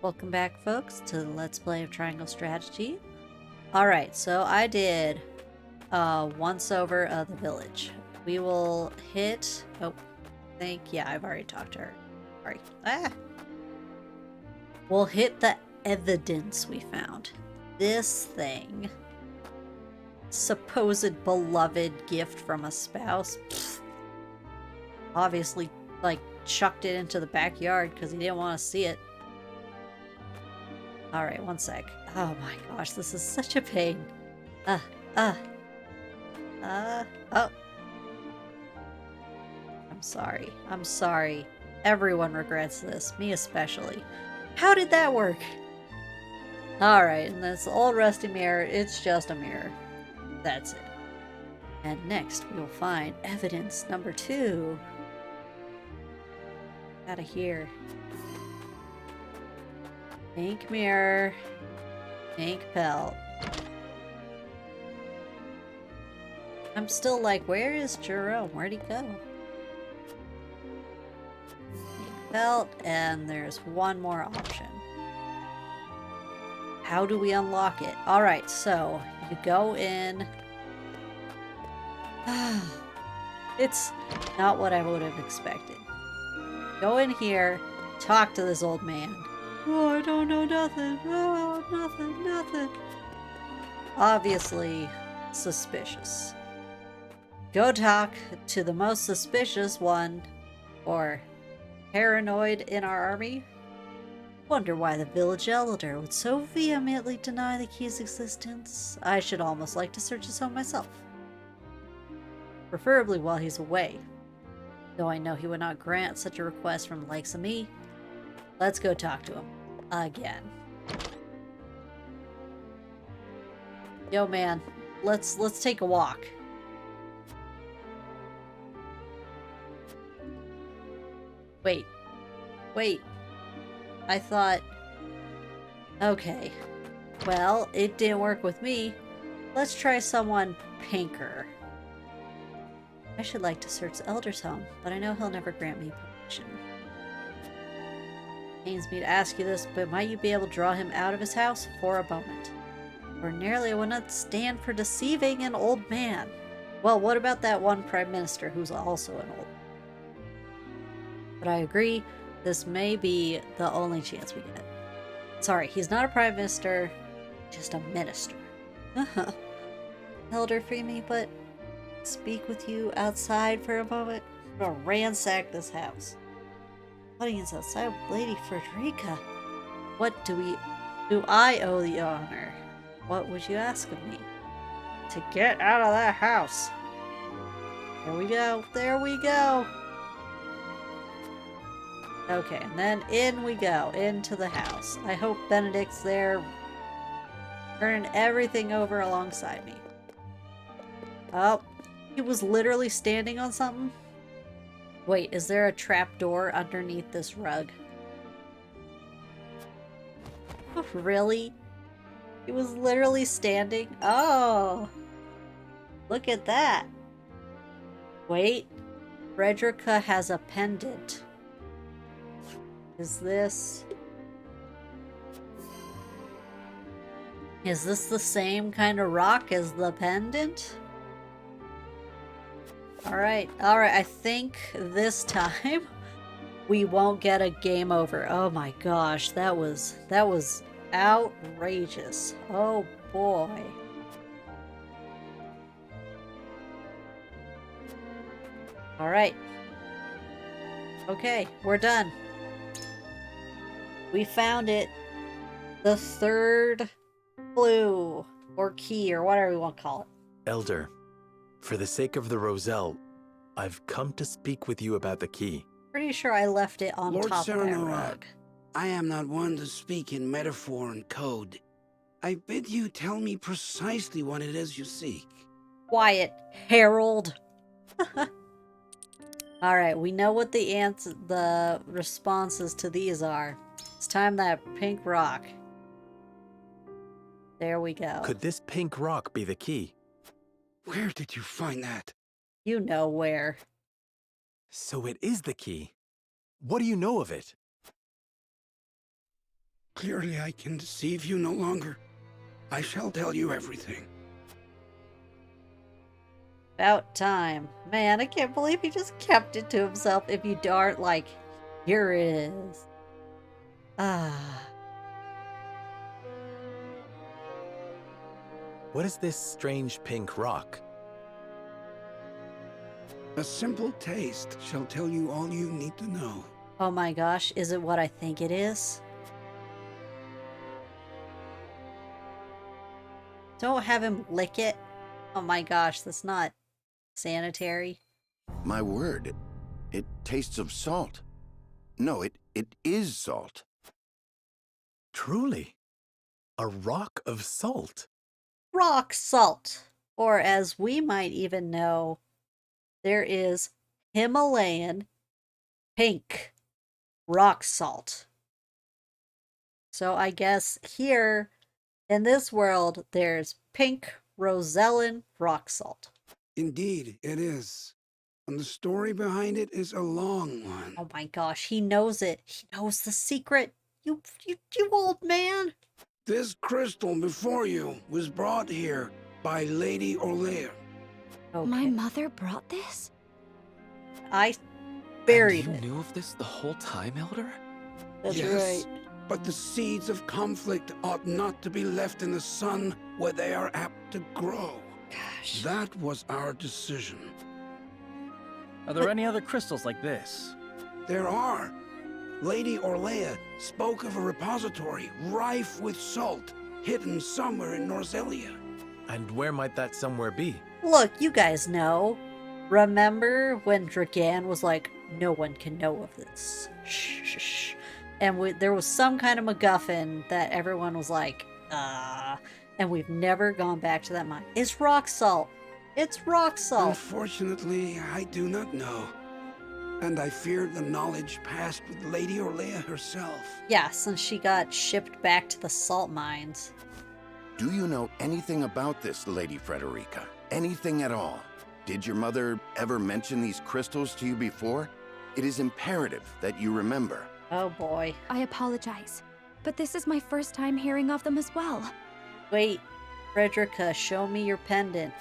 Welcome back, folks, to the Let's Play of Triangle Strategy. Alright, so I did once over of the village. We will hit... Oh, yeah, I've already talked to her. Sorry. We'll hit the evidence we found. This thing. Supposed beloved gift from a spouse. Pfft. Obviously, like, chucked it into the backyard because he didn't want to see it. Alright, one sec. Oh my gosh, this is such a pain. Oh. I'm sorry. I'm sorry. Everyone regrets this, me especially. How did that work? Alright, and this old rusty mirror, it's just a mirror. That's it. And next, we will find evidence number 2. Out of here. Pink mirror. Pink pelt. I'm still like, where is Jerome? Where'd he go? Pink belt, and there's one more option. How do we unlock it? Alright, so you go in. It's not what I would have expected. Go in here, talk to this old man. Oh, I don't know nothing. Oh, nothing. Obviously suspicious. Go talk to the most suspicious one, or paranoid in our army. Wonder why the village elder would so vehemently deny the key's existence. I should almost like to search his home myself. Preferably while he's away. Though I know he would not grant such a request from the likes of me. Let's go talk to him. Again. Yo, man. Let's take a walk. Wait. I thought... Okay. Well, it didn't work with me. Let's try someone pinker. I should like to search the elder's home, but I know he'll never grant me permission. Pains me to ask you this, but might you be able to draw him out of his house for a moment? Ordinarily, I would not stand for deceiving an old man. Well, what about that one prime minister who's also an old man? But I agree, this may be the only chance we get. Sorry, he's not a prime minister, just a minister. Elder, free me, but speak with you outside for a moment. I'm gonna ransack this house. Audience outside with Lady Frederica. What do I owe the honor? What would you ask of me? To get out of that house. There we go. Okay, and then in we go, into the house. I hope Benedict's there, turning everything over alongside me. Oh, he was literally standing on something? Wait, is there a trap door underneath this rug? Really? He was literally standing? Oh! Look at that! Wait. Frederica has a pendant. Is this the same kind of rock as the pendant? Alright, I think this time we won't get a game over. Oh my gosh, that was outrageous. Oh boy. Alright. Okay, we're done. We found it. The third clue, or key, or whatever we want to call it. Elder, for the sake of the Roselle, I've come to speak with you about the key. Pretty sure I left it on Lord top of that Serenora, rug. I am not one to speak in metaphor and code. I bid you tell me precisely what it is you seek. Quiet, Harold. Alright, we know what the responses to these are. It's time that pink rock. There we go. Could this pink rock be the key? Where did you find that? You know where. So it is the key. What do you know of it? Clearly I can deceive you no longer. I shall tell you everything. About time. Man, I can't believe he just kept it to himself. If you aren't like, here it is. Ah. What is this strange pink rock? A simple taste shall tell you all you need to know. Oh my gosh, is it what I think it is? Don't have him lick it. Oh my gosh, that's not sanitary. My word, it tastes of salt. No, it is salt. Truly, a rock of salt. Rock salt. Or as we might even know, there is Himalayan pink rock salt. So I guess here in this world, there's pink Rosellan rock salt. Indeed, it is. And the story behind it is a long one. Oh my gosh, he knows it. He knows the secret. You old man. This crystal before you was brought here by Lady Orlear. Okay. My mother brought this? I buried And it. you knew of this the whole time, Elder? That's Yes, right. but the seeds of conflict ought not to be left in the sun where they are apt to grow. Gosh. That was our decision. Are there any other crystals like this? There are. Lady Orlear spoke of a repository rife with salt, hidden somewhere in Norzelia. And where might that somewhere be? Look, you guys know. Remember when Dragan was like, no one can know of this. Shh, shh, shh. And there was some kind of MacGuffin that everyone was like, and we've never gone back to that mine. It's rock salt. It's rock salt. Unfortunately, I do not know. And I fear the knowledge passed with Lady Orlear herself. Yeah, since she got shipped back to the salt mines. Do you know anything about this, Lady Frederica? Anything at all? Did your mother ever mention these crystals to you before? It is imperative that you remember. Oh boy. I apologize, but this is my first time hearing of them as well. Wait, Frederica, show me your pendant.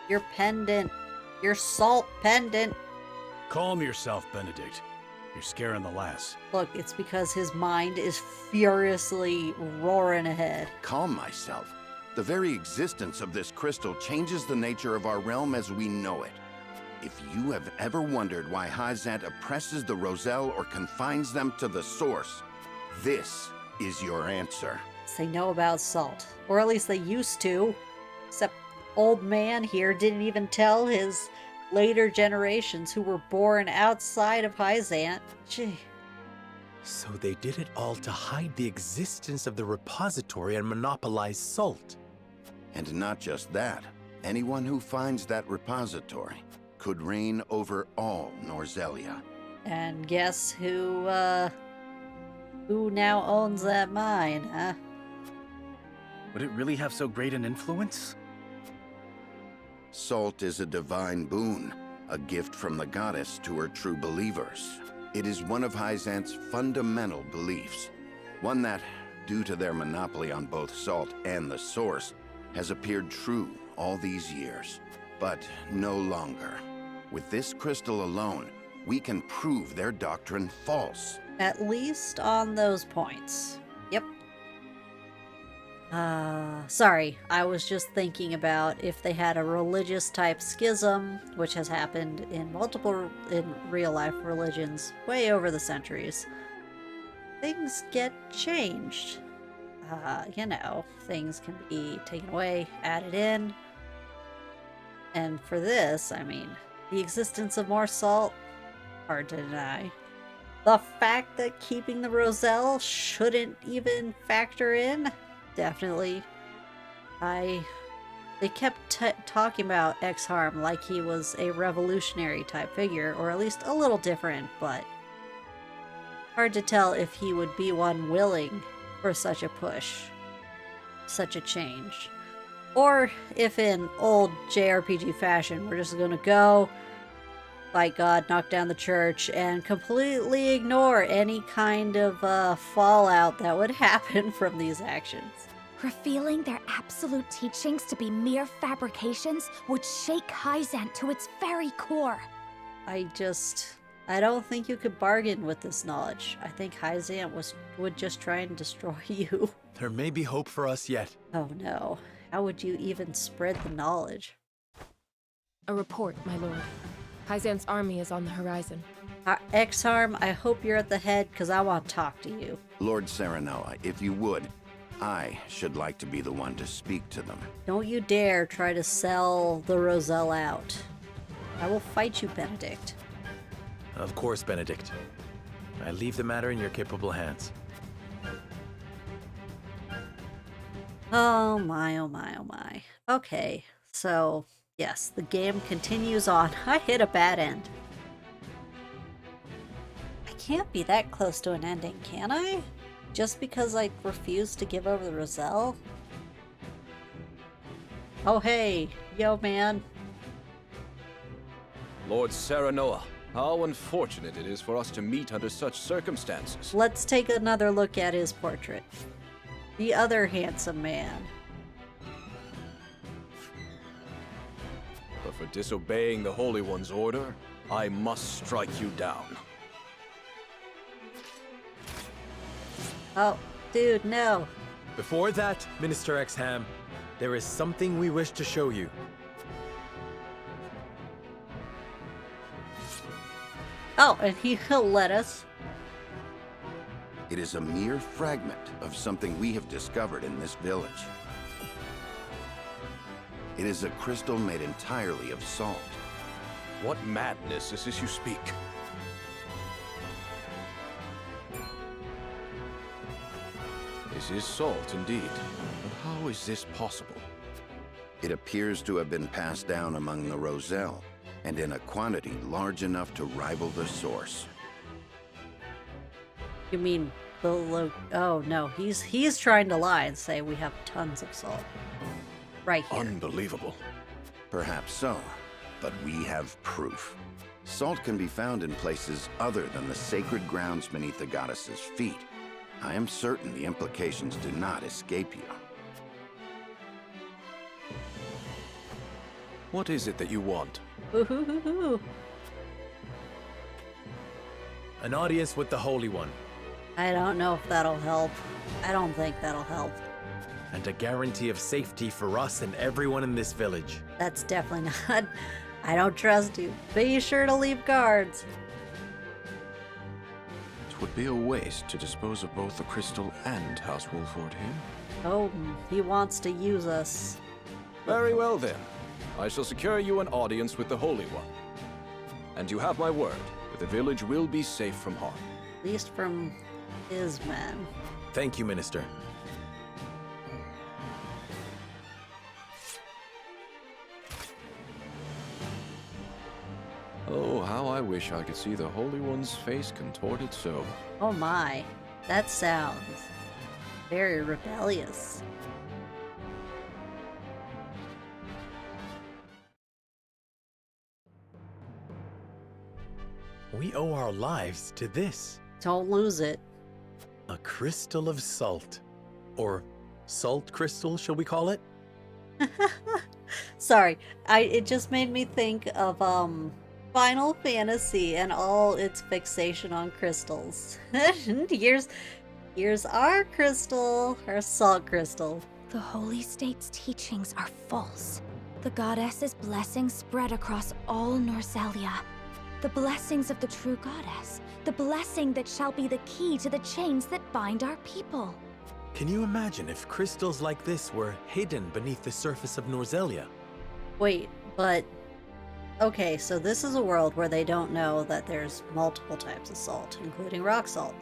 Your pendant. Your salt pendant. Calm yourself, Benedict. You're scaring the lass. Look, it's because his mind is furiously roaring ahead. Calm myself. The very existence of this crystal changes the nature of our realm as we know it. If you have ever wondered why Hazant oppresses the Roselle or confines them to the source, this is your answer. They know about salt. Or at least they used to. Except old man here didn't even tell his later generations who were born outside of Hyzant. Gee. So they did it all to hide the existence of the repository and monopolize salt. And not just that, anyone who finds that repository could reign over all Norzelia. And guess who now owns that mine, huh? Would it really have so great an influence? Salt is a divine boon, a gift from the goddess to her true believers. It is one of Hyzant's fundamental beliefs, one that, due to their monopoly on both salt and the source, has appeared true all these years, but no longer. With this crystal alone, we can prove their doctrine false. At least on those points. Yep. Sorry, I was just thinking about if they had a religious type schism, which has happened in in real life religions way over the centuries. Things get changed. Things can be taken away, added in. And for this, I mean, the existence of more salt, hard to deny. The fact that keeping the Roselle shouldn't even factor in, definitely. They kept talking about Exharm like he was a revolutionary type figure, or at least a little different, but hard to tell if he would be one willing for such a push, such a change. Or if in old JRPG fashion, we're just gonna go, fight God, knock down the church, and completely ignore any kind of fallout that would happen from these actions. Revealing their absolute teachings to be mere fabrications would shake Hyzant to its very core. I don't think you could bargain with this knowledge. I think Hyzant would just try and destroy you. There may be hope for us yet. Oh no. How would you even spread the knowledge? A report, my lord. Hyzant's army is on the horizon. Exarm, I hope you're at the head, because I want to talk to you. Lord Serenoa, if you would, I should like to be the one to speak to them. Don't you dare try to sell the Roselle out. I will fight you, Benedict. Of course, Benedict. I leave the matter in your capable hands. Oh my, oh my, oh my. Okay, so, yes, the game continues on. I hit a bad end. I can't be that close to an ending, can I? Just because I refuse to give over the Roselle? Oh hey, yo man. Lord Serenoa, how unfortunate it is for us to meet under such circumstances. Let's take another look at his portrait. The other handsome man. But for disobeying the Holy One's order, I must strike you down. Oh, dude, no. Before that, Minister Exham, there is something we wish to show you. Oh, and he'll let us. It is a mere fragment of something we have discovered in this village. It is a crystal made entirely of salt. What madness is this you speak? This is salt indeed, but how is this possible? It appears to have been passed down among the Roselle, and in a quantity large enough to rival the source. You mean oh no, he's trying to lie and say we have tons of salt. Right here. Unbelievable. Perhaps so, but we have proof. Salt can be found in places other than the sacred grounds beneath the goddess's feet. I am certain the implications do not escape you. What is it that you want? Ooh. An audience with the Holy One. I don't know if that'll help. I don't think that'll help. And a guarantee of safety for us and everyone in this village. That's definitely not. I don't trust you. Be sure to leave guards. It would be a waste to dispose of both the crystal and House Wolford here. Oh, he wants to use us. Very well then. I shall secure you an audience with the Holy One. And you have my word that the village will be safe from harm. At least from his men. Thank you, Minister. Oh, how I wish I could see the Holy One's face contorted so. Oh my, that sounds very rebellious. We owe our lives to this. Don't lose it. A crystal of salt. Or salt crystal, shall we call it? Sorry, it just made me think of Final Fantasy and all its fixation on crystals. Here's our crystal, our salt crystal. The Holy State's teachings are false. The goddess's blessings spread across all Norzelia. The blessings of the true goddess. The blessing that shall be the key to the chains that bind our people. Can you imagine if crystals like this were hidden beneath the surface of Norzelia? Wait, but... Okay, so this is a world where they don't know that there's multiple types of salt, including rock salt.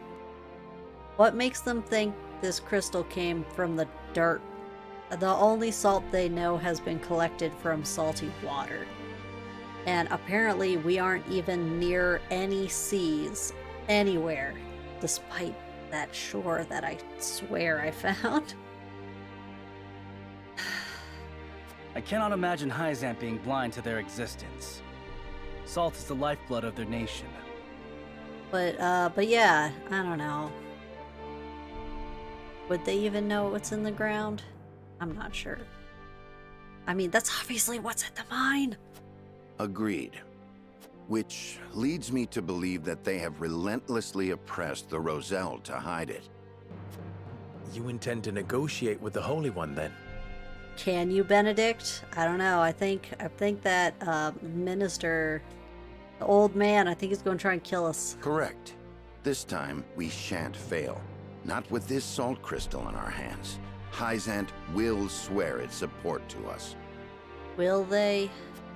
What makes them think this crystal came from the dirt? The only salt they know has been collected from salty water. And apparently we aren't even near any seas anywhere, despite that shore that I swear I found. I cannot imagine Hyzant being blind to their existence. Salt is the lifeblood of their nation. But yeah, I don't know. Would they even know what's in the ground? I'm not sure. I mean, that's obviously what's at the mine. Agreed. Which leads me to believe that they have relentlessly oppressed the Roselle to hide it. You intend to negotiate with the Holy One, then? Can you, Benedict? I don't know. I think that minister, the old man, I think he's going to try and kill us. Correct. This time, we shan't fail. Not with this salt crystal in our hands. Hyzant will swear its support to us. Will they?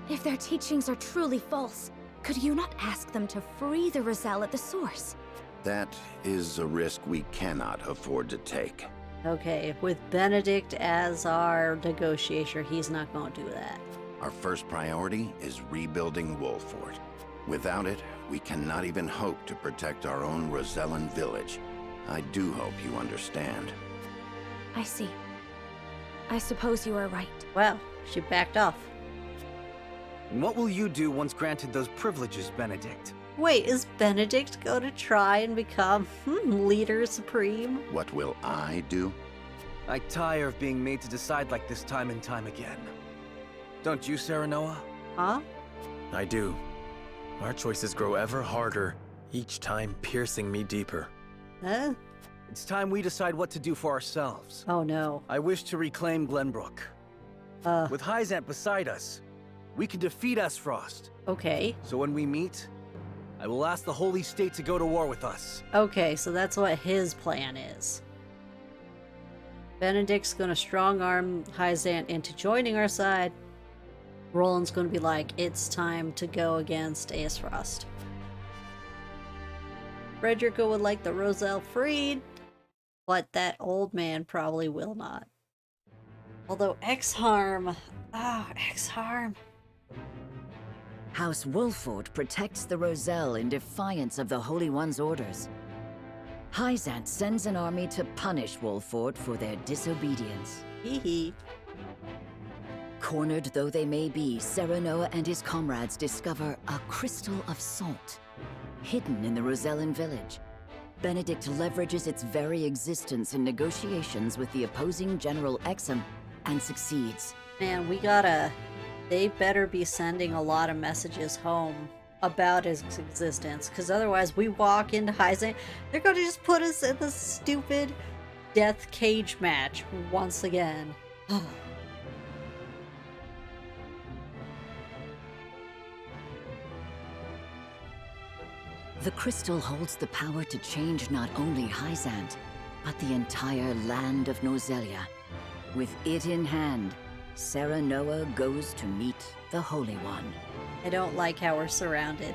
If their teachings are truly false, could you not ask them to free the Roselle at the source? That is a risk we cannot afford to take. Okay, with Benedict as our negotiator, he's not going to do that. Our first priority is rebuilding Wolford. Without it, we cannot even hope to protect our own Rosellan village. I do hope you understand. I see. I suppose you are right. Well, she backed off. And what will you do once granted those privileges, Benedict? Wait, is Benedict going to try and become leader supreme? What will I do? I tire of being made to decide like this time and time again. Don't you, Serenoa? Huh? I do. Our choices grow ever harder, each time piercing me deeper. Huh? It's time we decide what to do for ourselves. Oh no. I wish to reclaim Glenbrook. With Hyzant beside us, we can defeat Esfrost. Okay. So when we meet, I will ask the Holy State to go to war with us. Okay, so that's what his plan is. Benedict's gonna strong-arm Hyzant into joining our side. Roland's gonna be like, it's time to go against Aesfrost. Frederica would like the Roselle freed, but that old man probably will not. Although Exharm... Oh, Exharm. House Wolford protects the Roselle in defiance of the Holy One's orders. Hyzant sends an army to punish Wolford for their disobedience. Hee hee. Cornered though they may be, Serenoa and his comrades discover a crystal of salt, hidden in the Rosellan village. Benedict leverages its very existence in negotiations with the opposing General Exum and succeeds. Man, we gotta... They better be sending a lot of messages home about his existence, because otherwise we walk into Hyzant, they're gonna just put us in this stupid death cage match once again. The crystal holds the power to change not only Hyzant, but the entire land of Norzelia. With it in hand, Serenoa goes to meet the Holy One. I don't like how we're surrounded.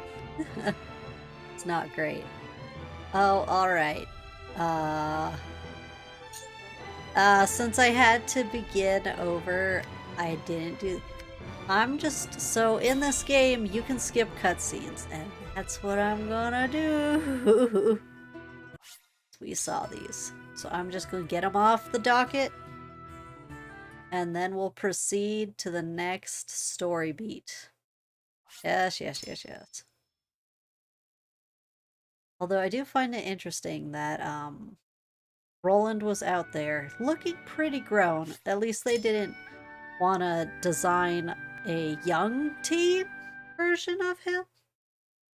It's not great. Oh, alright. Since I had to begin over, I didn't do... I'm just... So in this game, you can skip cutscenes, and that's what I'm gonna do. We saw these. So I'm just gonna get them off the docket. And then we'll proceed to the next story beat. Yes, yes, yes, yes. Although I do find it interesting that Roland was out there looking pretty grown. At least they didn't want to design a young teen version of him.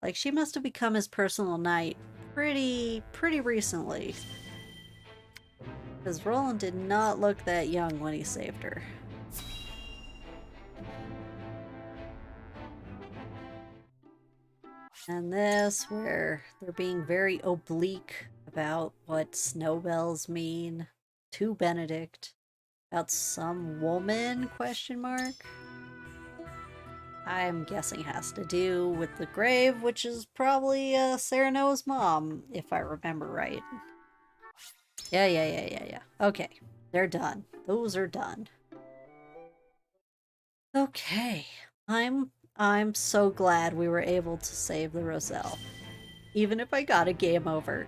Like, she must have become his personal knight pretty recently. Because Roland did not look that young when he saved her. And this, where they're being very oblique about what snowbells mean to Benedict. About some woman, question mark? I'm guessing has to do with the grave, which is probably Serenoa's mom, if I remember right. Yeah. Okay, they're done. Those are done. Okay, I'm so glad we were able to save the Roselle. Even if I got a game over.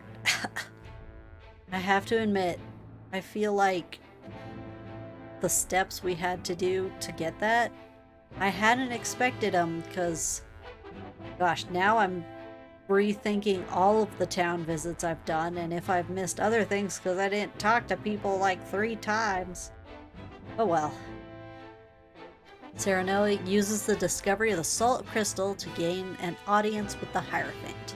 I have to admit, I feel like the steps we had to do to get that, I hadn't expected them, because Gosh, now I'm rethinking all of the town visits I've done and if I've missed other things because I didn't talk to people like 3 times. Oh well. Serenoa uses the discovery of the salt crystal to gain an audience with the Hierophant.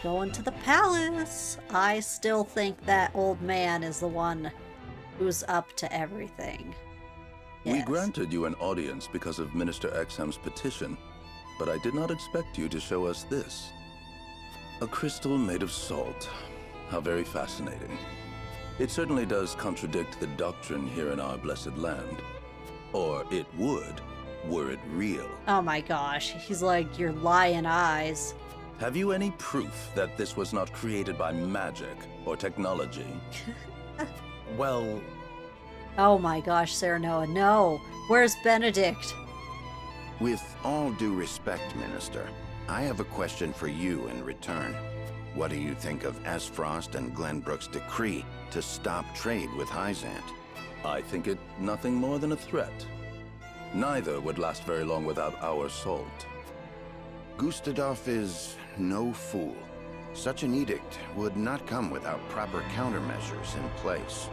Going to the palace. I still think that old man is the one who's up to everything. We Yes. granted you an audience because of Minister Exham's petition, but I did not expect you to show us this. A crystal made of salt. How very fascinating. It certainly does contradict the doctrine here in our blessed land. Or it would, were it real. Oh my gosh, he's like your lion eyes. Have you any proof that this was not created by magic or technology? Well, Oh my gosh, Serenoa, no. Where's Benedict? With all due respect, Minister, I have a question for you in return. What do you think of Esfrost and Glenbrook's decree to stop trade with Hyzant? I think it nothing more than a threat. Neither would last very long without our salt. Gustadolf is no fool. Such an edict would not come without proper countermeasures in place.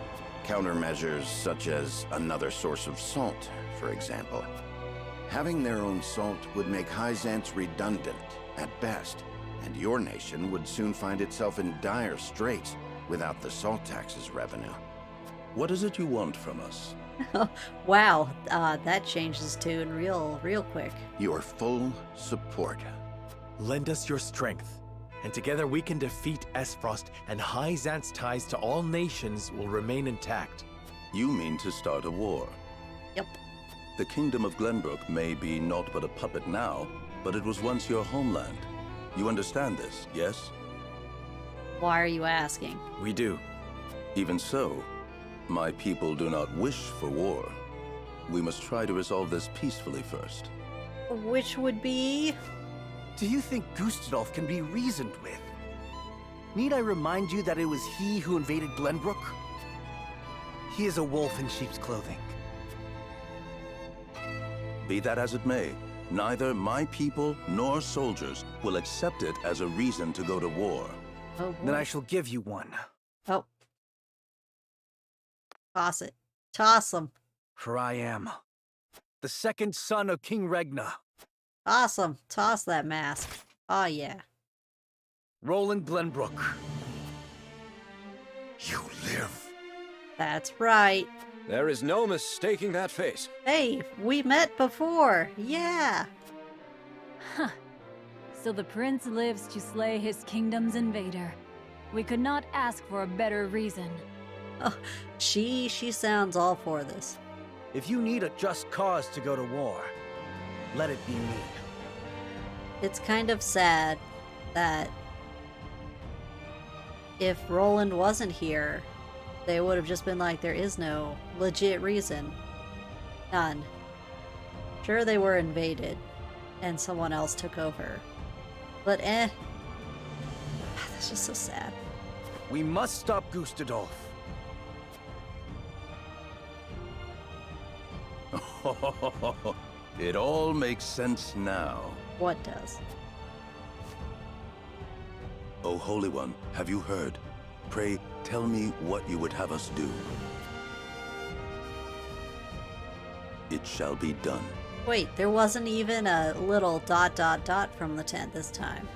Countermeasures such as another source of salt, for example. Having their own salt would make Hyzant's redundant, at best, and your nation would soon find itself in dire straits without the salt tax's revenue. What is it you want from us? Wow, that changes tune real quick. Your full support. lend us your strength, and together we can defeat Esfrost, and Hyzant's ties to all nations will remain intact. You mean to start a war? Yep. The kingdom of Glenbrook may be naught but a puppet now, but it was once your homeland. You understand this, yes? Why are you asking? We do. Even so, my people do not wish for war. We must try to resolve this peacefully first. Which would be... Do you think Gustadolf can be reasoned with? Need I remind you that it was he who invaded Glenbrook? He is a wolf in sheep's clothing. Be that as it may, neither my people nor soldiers will accept it as a reason to go to war. Oh, Then boy. I shall give you one. Oh. Toss it. Toss him. For I am the second son of King Regna, Toss him. Toss that mask. Oh, yeah. Roland Glenbrook. You live. That's right. There is no mistaking that face. Hey, we met before. Yeah. So the prince lives to slay his kingdom's invader. We could not ask for a better reason. Oh, she sounds all for this. If you need a just cause to go to war, let it be me. It's kind of sad that if Roland wasn't here, they would have just been like, there is no legit reason. None. Sure, they were invaded, and someone else took over. But that's just so sad. We must stop Gustadolf. It all makes sense now. What does? O Holy One, have you heard? Pray, tell me what you would have us do. It shall be done. Wait, there wasn't even a little ... from the tent this time.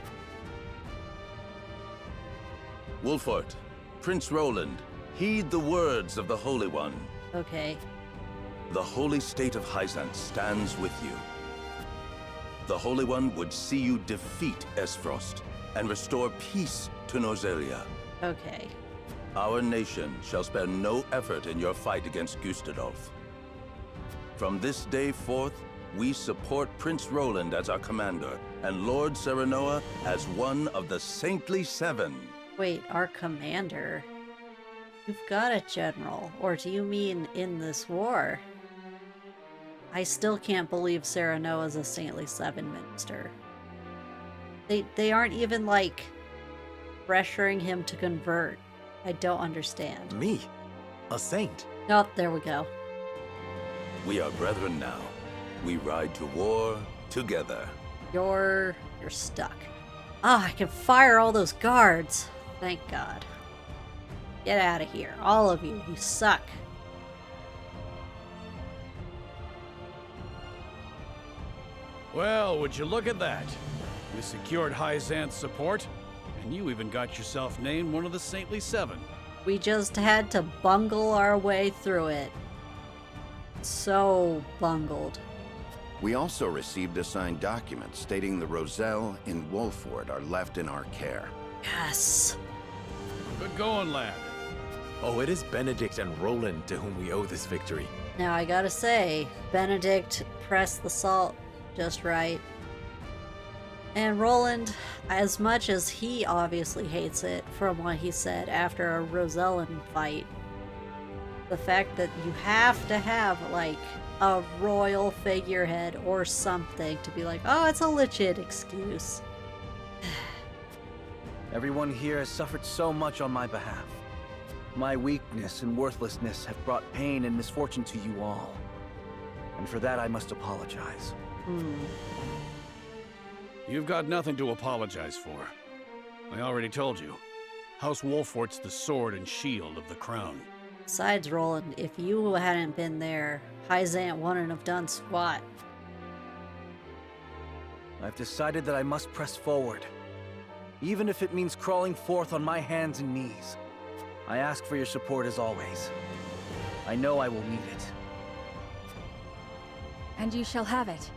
Wolfort, Prince Roland, heed the words of the Holy One. Okay. The holy state of Hyzant stands with you. The Holy One would see you defeat Esfrost and restore peace to Norzelia. Okay. Our nation shall spare no effort in your fight against Gustadolf. From this day forth, we support Prince Roland as our commander and Lord Serenoa as one of the Saintly Seven. Wait, our commander? You've got a general. Or do you mean in this war? I still can't believe Serenoa's a Saintly Seven minister. They aren't even, like, pressuring him to convert. I don't understand. Me? A saint? Oh, there we go. We are brethren now. We ride to war together. You're You're stuck. Ah, I can fire all those guards. Thank God. Get out of here. All of you. You suck. Well, would you look at that? We secured High Xanth's support, and you even got yourself named one of the Saintly Seven. We just had to bungle our way through it. So bungled. We also received a signed document stating the Roselle and Wolford are left in our care. Yes. Good going, lad. Oh, it is Benedict and Roland to whom we owe this victory. Now I gotta say, Benedict pressed the salt just right. And Roland, as much as he obviously hates it from what he said after a Rosellan fight, the fact that you have to have, like, a royal figurehead or something to be like, oh, it's a legit excuse. Everyone here has suffered so much on my behalf. My weakness and worthlessness have brought pain and misfortune to you all. And for that I must apologize. You've got nothing to apologize for. I already told you. House Wolfort's the sword and shield of the crown. Besides, Roland, if you hadn't been there, High Xanth wouldn't have done squat. I've decided that I must press forward, even if it means crawling forth on my hands and knees. I ask for your support as always. I know I will need it. And you shall have it.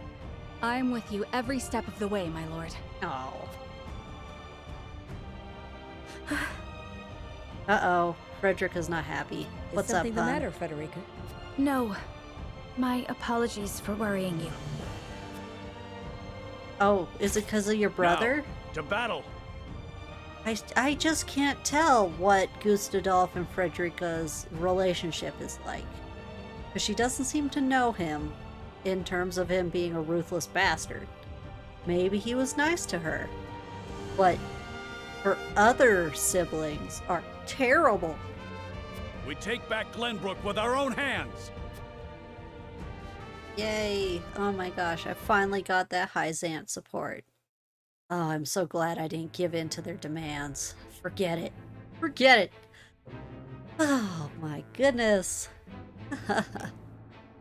I'm with you every step of the way, my lord. Oh. Uh-oh. Frederica's not happy. What's Is something up, the hon? matter, Frederica? No. My apologies for worrying you. Oh, is it because of your brother? Now, to battle! I just can't tell what Gustadolf and Frederica's relationship is like. Because she doesn't seem to know him in terms of him being a ruthless bastard. Maybe he was nice to her. But her other siblings are terrible. We take back Glenbrook with our own hands! Yay. Oh my gosh, I finally got that High Xanth support. Oh, I'm so glad I didn't give in to their demands. Forget it. Forget it. Oh my goodness.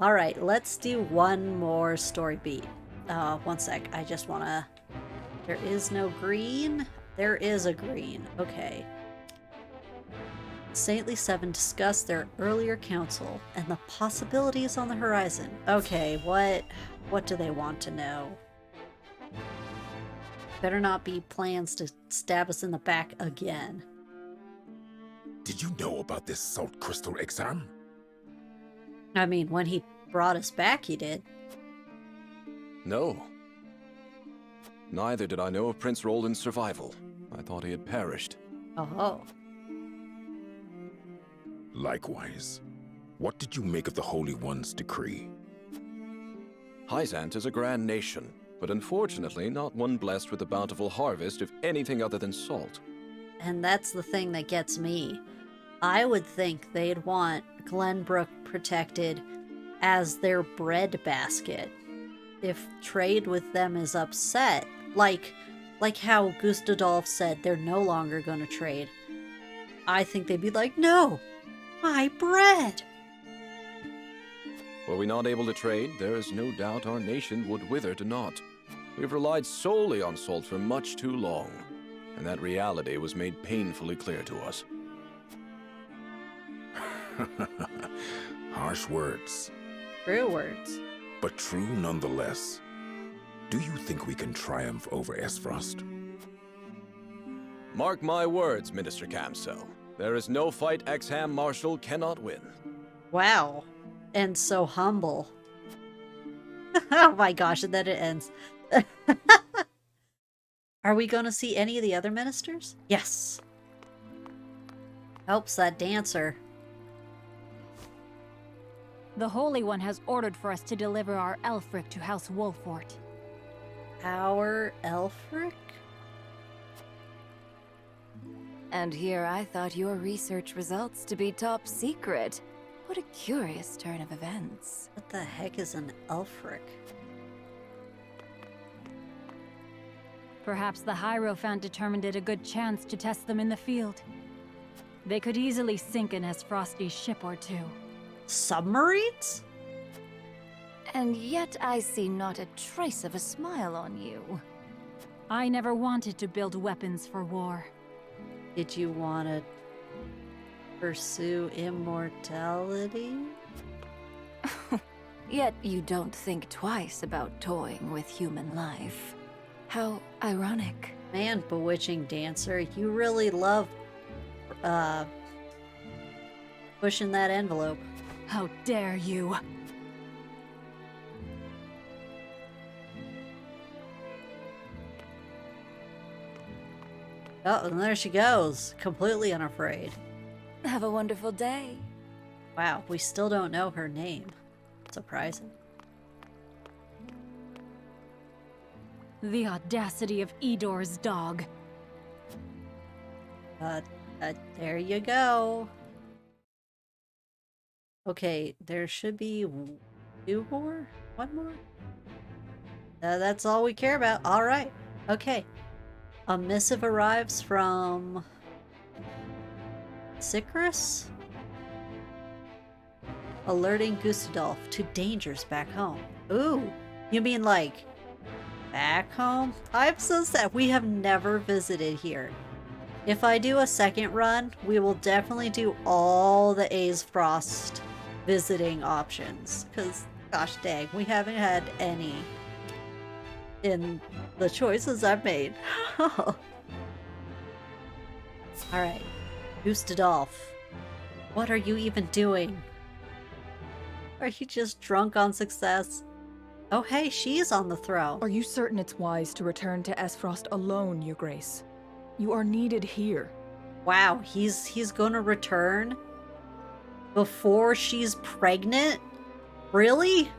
Alright, let's do one more story beat. One sec. I just wanna... There is no green? There is a green. Okay. Saintly Seven discuss their earlier council and the possibilities on the horizon. Okay, what do they want to know? Better not be plans to stab us in the back again. Did you know about this salt crystal exam? I mean, when he brought us back, he did. No. Neither did I know of Prince Roland's survival. I thought he had perished. Oh. Likewise. What did you make of the Holy One's decree? High Xanth is a grand nation, but unfortunately not one blessed with a bountiful harvest of anything other than salt. And that's the thing that gets me. I would think they'd want Glenbrook protected as their bread basket. If trade with them is upset, like how Gustadolf said they're no longer going to trade, I think they'd be like, no, my bread! Were we not able to trade, there is no doubt our nation would wither to naught. We've relied solely on salt for much too long, and that reality was made painfully clear to us. Harsh words. True words. But true nonetheless. Do you think we can triumph over Esfrost? Mark my words, Minister Camso. There is no fight Exham Marshal cannot win. Wow. And so humble. Oh my gosh, and then it ends. Are we going to see any of the other ministers? Yes. Helps that dancer. The Holy One has ordered for us to deliver our Elfric to House Wolfort. Our Elfric? And here I thought your research results to be top secret. What a curious turn of events. What the heck is an Elfric? Perhaps the Hierophant determined it a good chance to test them in the field. They could easily sink an Esfrosti's ship or two. Submarines? And yet I see not a trace of a smile on you. I never wanted to build weapons for war. Did you want to pursue immortality? Yet you don't think twice about toying with human life. How ironic. Man, bewitching dancer, you really love pushing that envelope. How dare you! Oh, and there she goes, completely unafraid. Have a wonderful day. Wow, we still don't know her name. Surprising. The audacity of Edor's dog. There you go. Okay, there should be 2 more? 1 more? That's all we care about. Alright. Okay. A missive arrives from Sycrus? Alerting Gustadolf to dangers back home. Ooh, you mean like back home? I'm so sad. We have never visited here. If I do a second run, we will definitely do all the Aesfrost visiting options. Because, gosh dang, we haven't had any in the choices I've made. Alright. Gustadolf. What are you even doing? Are you just drunk on success? Oh hey, she's on the throne. Are you certain it's wise to return to Aesfrost alone, Your Grace? You are needed here. Wow, he's gonna return before she's pregnant? Really?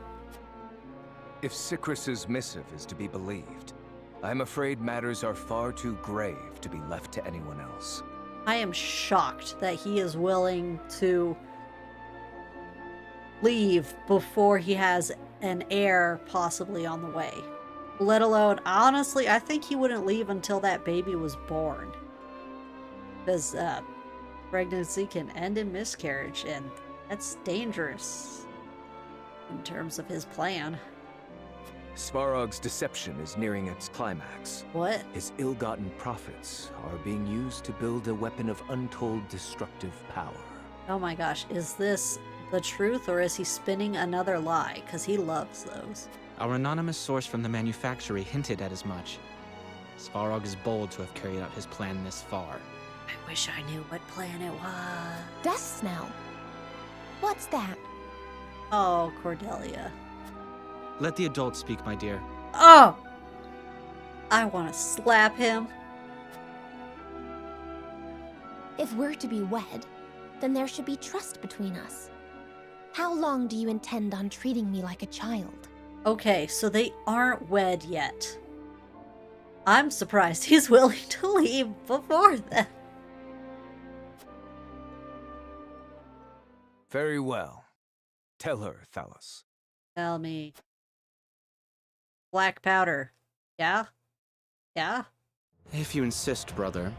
If Sycrus's missive is to be believed, I'm afraid matters are far too grave to be left to anyone else. I am shocked that he is willing to leave before he has an heir possibly on the way. Let alone, honestly, I think he wouldn't leave until that baby was born. Because pregnancy can end in miscarriage, and that's dangerous in terms of his plan. Svarog's deception is nearing its climax. What? His ill-gotten profits are being used to build a weapon of untold destructive power. Oh my gosh, is this the truth or is he spinning another lie? Because he loves those. Our anonymous source from the manufactory hinted at as much. Svarog is bold to have carried out his plan this far. I wish I knew what plan it was. Dust smell. What's that? Oh, Cordelia. Let the adults speak, my dear. Oh! I want to slap him. If we're to be wed, then there should be trust between us. How long do you intend on treating me like a child? Okay, so they aren't wed yet. I'm surprised he's willing to leave before then. Very well. Tell her, Thalos. Tell me. Black powder. Yeah? Yeah? If you insist, brother.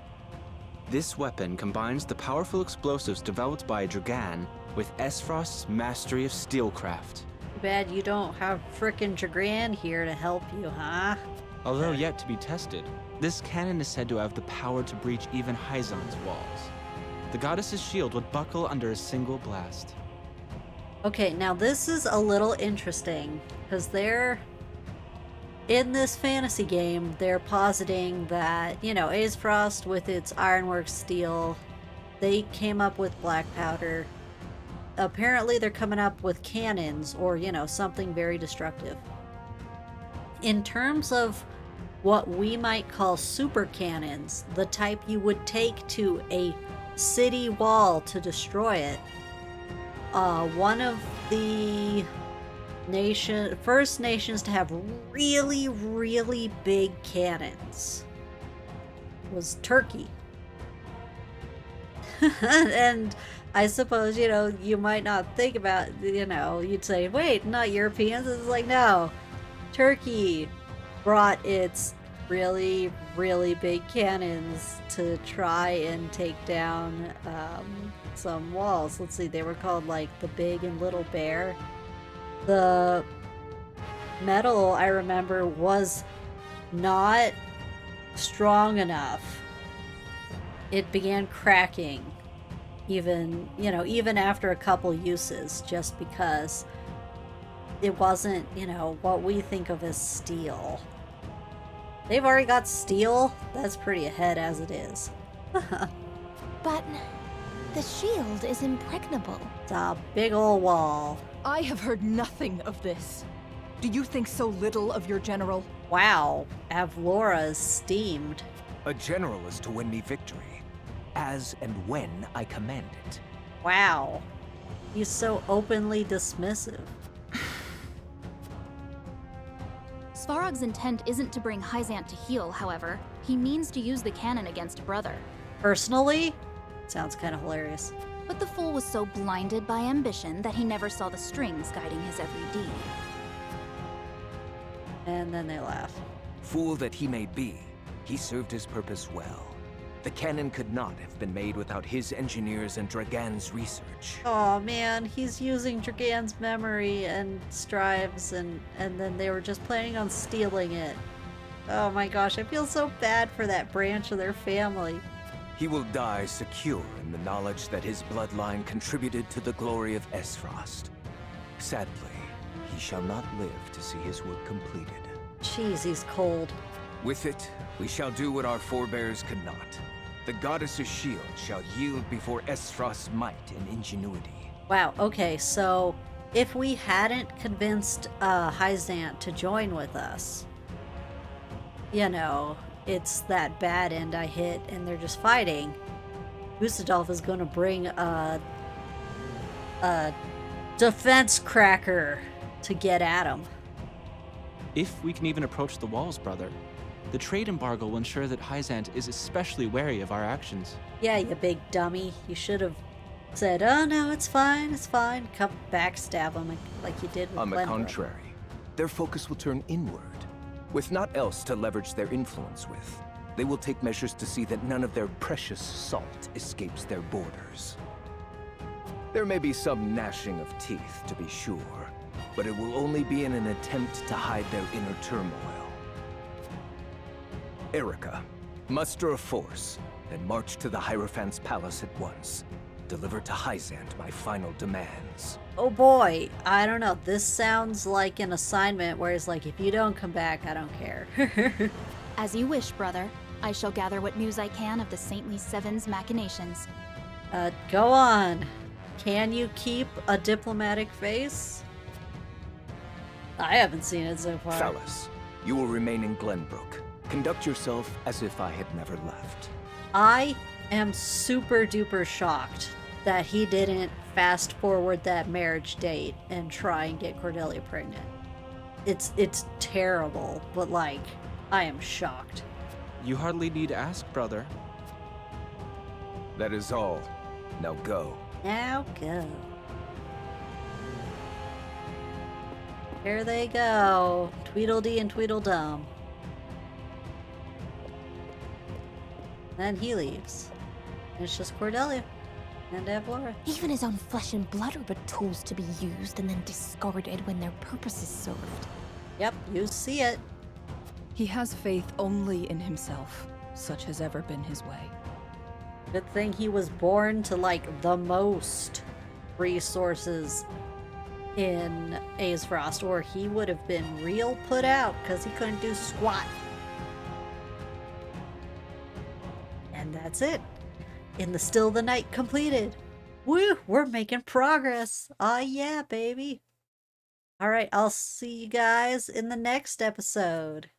This weapon combines the powerful explosives developed by Dragan with Aesfrost's mastery of steelcraft. Too bad you don't have frickin' Dragan here to help you, huh? Although yet to be tested, this cannon is said to have the power to breach even Hyzon's walls. The goddess's shield would buckle under a single blast. Okay, now this is a little interesting, because in this fantasy game, they're positing that, you know, Aesfrost with its ironworks steel, they came up with black powder. Apparently they're coming up with cannons or, you know, something very destructive. In terms of what we might call super cannons, the type you would take to a city wall to destroy it, one of the first nations to have really, really big cannons was Turkey. And I suppose, you know, you might not think about, you know, you'd say, wait, not Europeans. It's like, no. Turkey brought its really, really big cannons to try and take down some walls. Let's see, they were called like the Big and Little Bear. The metal, I remember, was not strong enough. It began cracking even after a couple uses, just because it wasn't, what we think of as steel. They've already got steel. That's pretty ahead as it is. But the shield is impregnable. It's a big old wall. I have heard nothing of this. Do you think so little of your general? Wow, Avlora is steamed. A general is to win me victory, as and when I command it. Wow. He's so openly dismissive. Svarog's intent isn't to bring Hyzant to heel, however. He means to use the cannon against Brother. Personally? Sounds kind of hilarious. But the fool was so blinded by ambition that he never saw the strings guiding his every deed. And then they laugh. Fool that he may be, he served his purpose well. The cannon could not have been made without his engineers and Dragan's research. Oh man, he's using Dragan's memory and strives, and then they were just planning on stealing it. Oh my gosh, I feel so bad for that branch of their family. He will die secure in the knowledge that his bloodline contributed to the glory of Esfrost. Sadly, he shall not live to see his work completed. Jeez, he's cold. With it, we shall do what our forebears could not. The goddess's shield shall yield before Esfrost's might and ingenuity. Wow, okay, so if we hadn't convinced Hyzant to join with us, it's that bad end I hit and they're just fighting, Usadolf is gonna bring a defense cracker to get at him. If we can even approach the walls, brother, the trade embargo will ensure that Hyzant is especially wary of our actions. Yeah, you big dummy. You should have said, oh no, it's fine, come backstab him like you did with On the Glenbrook. contrary, their focus will turn inward. With naught else to leverage their influence with, they will take measures to see that none of their precious salt escapes their borders. There may be some gnashing of teeth, to be sure, but it will only be in an attempt to hide their inner turmoil. Erica, muster a force, and march to the Hierophant's palace at once. Deliver to Hyzant my final demands. Oh boy, I don't know. This sounds like an assignment where it's like, if you don't come back, I don't care. As you wish, brother. I shall gather what news I can of the Saintly Seven's machinations. Go on. Can you keep a diplomatic face? I haven't seen it so far. Phallus, you will remain in Glenbrook. Conduct yourself as if I had never left. I am super duper shocked that he didn't fast forward that marriage date and try and get Cordelia pregnant. It's terrible, but like, I am shocked. You hardly need ask, brother. That is all. Now go. Now go. Here they go. Tweedledee and Tweedledum. Then he leaves. And it's just Cordelia and Avlora. Even his own flesh and blood are but tools to be used and then discarded when their purpose is served. Yep, you see it. He has faith only in himself. Such has ever been his way. Good thing he was born to, like, the most resources in Aesfrost, or he would have been real put out because he couldn't do squat. And that's it. In the Still of the Night completed. Woo! We're making progress. Aw, yeah, baby. Alright, I'll see you guys in the next episode.